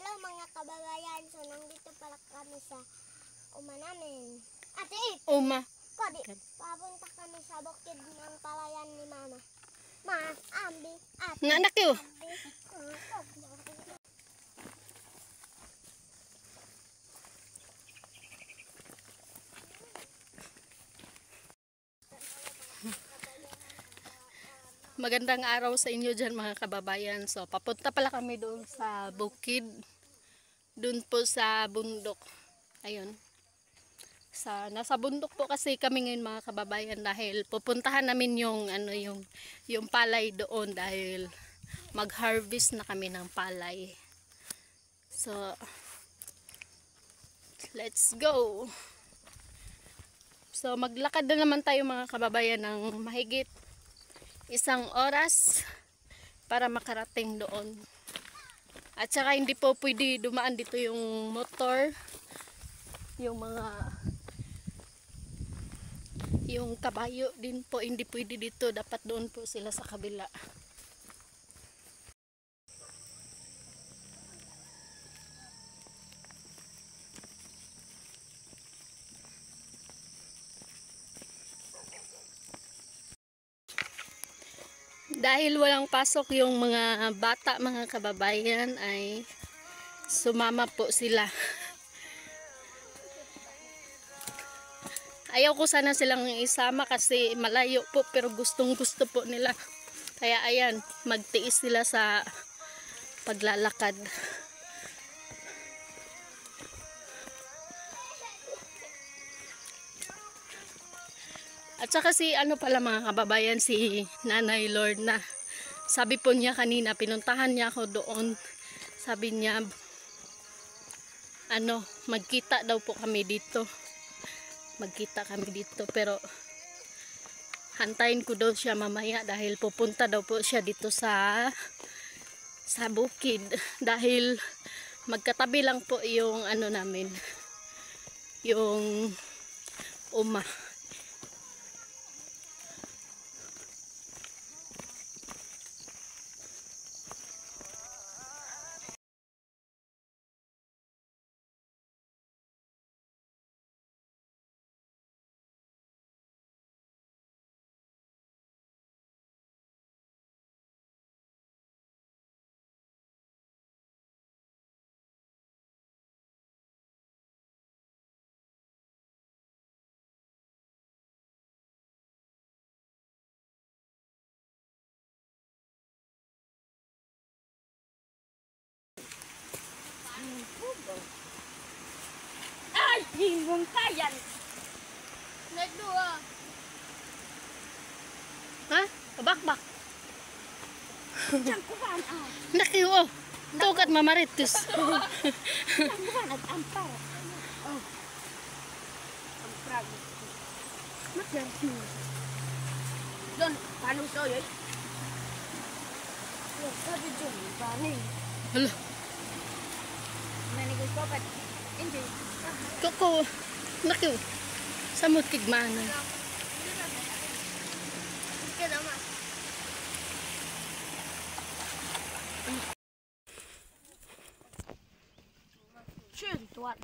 Hello mga kababayan, so nandito pala kami sa uma namin. Ate, Uma. Kodi, papunta kami sa bukid ng palayan ni Mama. Ma, Ambi, Ate. Nga anak yun. Magandang araw sa inyo dyan mga kababayan. So papunta pala kami doon sa bukid. Doon po sa bundok. Ayun. Nasa bundok po kasi kami ngayon mga kababayan dahil pupuntahan namin yung palay doon dahil mag-harvest na kami ng palay. So let's go. So maglakad na naman tayo mga kababayan ng mahigit 1 oras para makarating doon. At saka hindi po pwede dumaan dito yung motor, yung kabayo din po hindi pwede dito, dapat doon po sila sa kabila. Dahil walang pasok yung mga bata mga kababayan ay sumama po sila. Ayaw ko sana silang isama kasi malayo po pero gustong gusto po nila. Kaya ayan, magtiis sila sa paglalakad. At saka ano pala mga kababayan, si Nanay Lorna. Sabi po niya kanina, pinuntahan niya ako doon. Sabi niya, magkita daw po kami dito. Magkita kami dito. Pero, hantayin ko daw siya mamaya dahil pupunta daw po siya dito sa bukid. Dahil, magkatabi lang po yung namin. Yung uma. Ay, hingong kayan. Nagdua. Ha? Kabakbak. Diyan ko ba ang Nakiyo. Tugat mamaritis. Diyan ko ba nag-ampar? Oh. Ampar. Magdaras mo. Doon, paano ito yun? Yung sabi dyan, paano yun? Hala. Manigay ko, but hindi. Koko. Nakiyo. Samot kigmana. Ika naman. Sure, tuwan.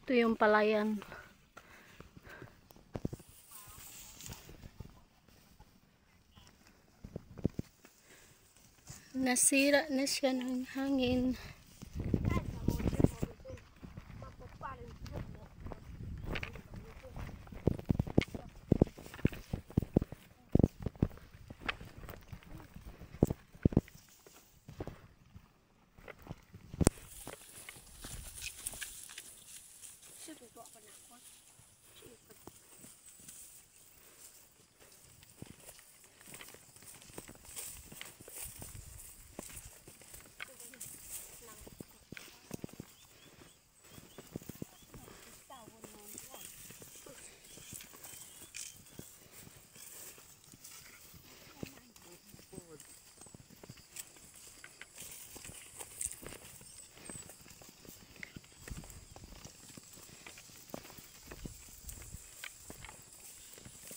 Ito yung palayan. Nasira na siya ng hangin.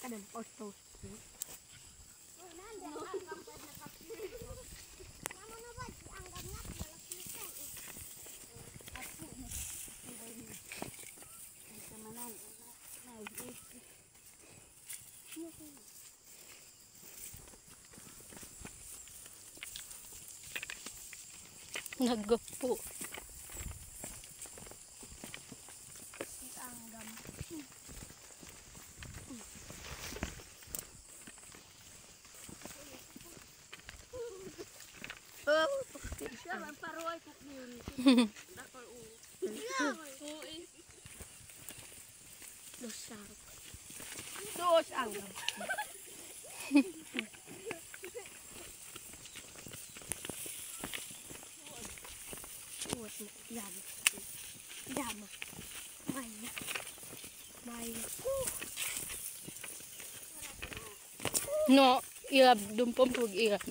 Kadang auto. Nagpo. Anggam. Siya man paruay ko yun. Dakol u. Dosa. Dos ang. Uwat mo. Yan. Dama. Maya. Maya. No, ilab dumpong pug ilab.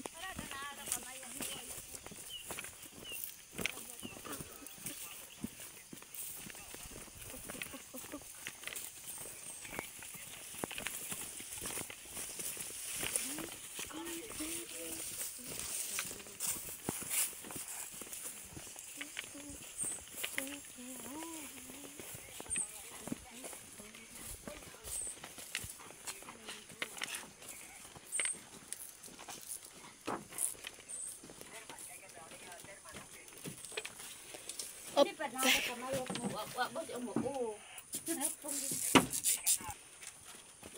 Op. Di pa na ako kamayot mo. Wa ba di mo u.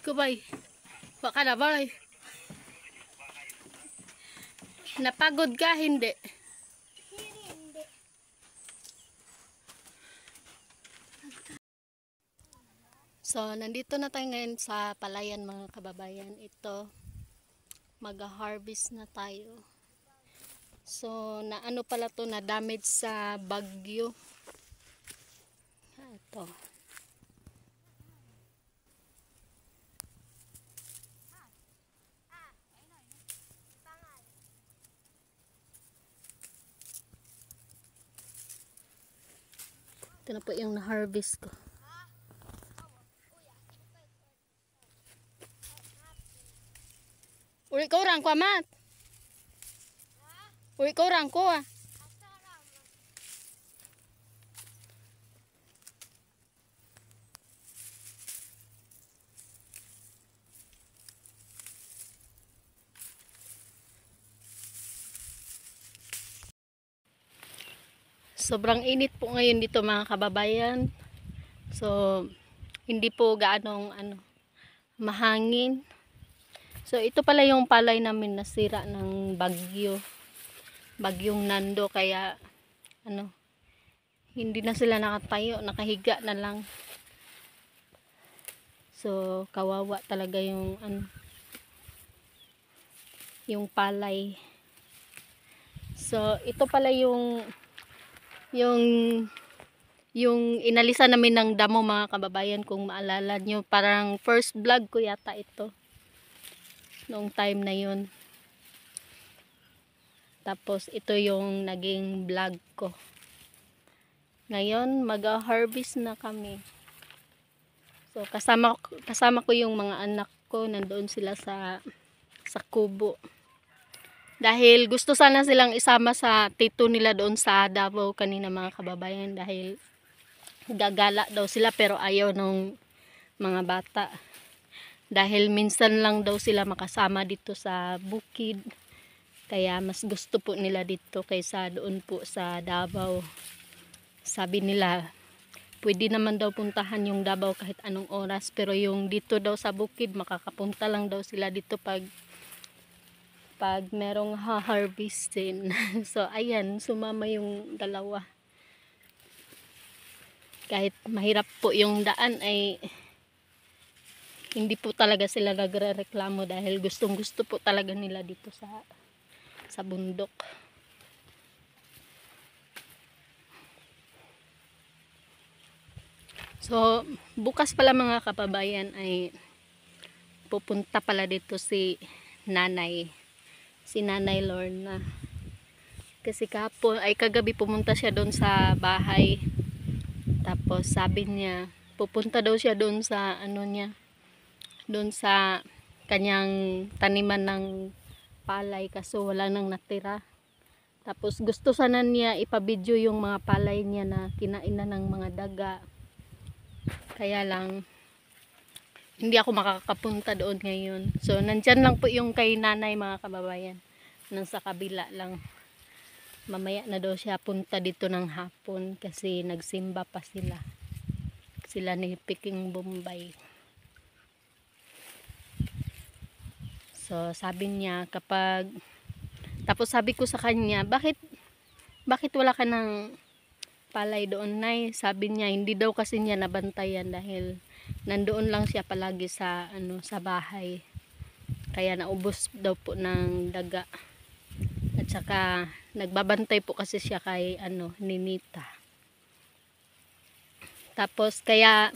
Kubay. Wa ka na bay. Napagod ka hindi? Hindi. So, nandito na tayo ngayon sa palayan mga kababayan. Ito, mag-harvest na tayo. So, naano pala to na damage sa bagyo. Ito. Ito na po yung na-harvest ko. Uli ko orang ko amat. Uli ko orang ko ah. Sobrang init po ngayon dito mga kababayan. So, hindi po gaanong mahangin. So, ito pala yung palay namin nasira ng bagyo. Bagyong Nando, kaya hindi na sila nakatayo, nakahiga na lang. So, kawawa talaga yung yung palay. So, ito pala yung inalisan namin ng damo mga kababayan, kung maalala nyo. Parang first vlog ko yata ito. Noong time na yun. Tapos ito yung naging vlog ko. Ngayon mag-harvest na kami. So kasama ko yung mga anak ko, nandoon sila sa kubo. Dahil gusto sana silang isama sa tito nila doon sa Davao kanina mga kababayan, dahil gagala daw sila, pero ayaw nung mga bata. Dahil minsan lang daw sila makasama dito sa bukid. Kaya mas gusto po nila dito kaysa doon po sa Davao. Sabi nila, pwede naman daw puntahan yung Davao kahit anong oras. Pero yung dito daw sa bukid, makakapunta lang daw sila dito pag merong ha-harvestin. So, ayan, sumama yung dalawa. Kahit mahirap po yung daan, ay hindi po talaga sila nagre-reklamo dahil gustong-gusto po talaga nila dito sa bundok. So, bukas pala mga kababayan ay pupunta pala dito si Nanay Lorna. Kasi kagabi pumunta siya doon sa bahay. Tapos sabi niya, pupunta daw siya doon sa doon sa kanyang taniman ng palay, kaso wala nang natira. Tapos gusto sana niya ipabidyo yung mga palay niya na kinain na ng mga daga. Kaya lang hindi ako makakapunta doon ngayon. So nandyan lang po yung kay nanay mga kababayan, nang sa kabila lang. mamaya na daw siya punta dito ng hapon kasi nagsimba pa sila ni Peking Bombay. So sabi niya tapos sabi ko sa kanya, bakit wala ka ng palay doon, Nay? Sabi niya hindi daw kasi niya nabantayan dahil nandoon lang siya palagi sa sa bahay, kaya naubos daw po ng daga. At saka nagbabantay po kasi siya kay Ninita. Tapos kaya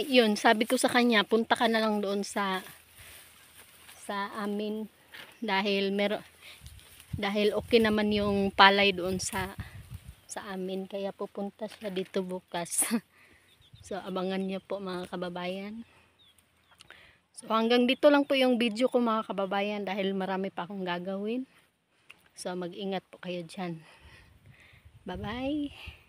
yun, sabi ko sa kanya, punta ka na lang doon sa amin dahil okay naman yung palay doon sa amin, kaya pupunta siya dito bukas. So abangan niyo po mga kababayan. So hanggang dito lang po yung video ko mga kababayan dahil marami pa akong gagawin. So mag-ingat po kayo dyan. Bye bye.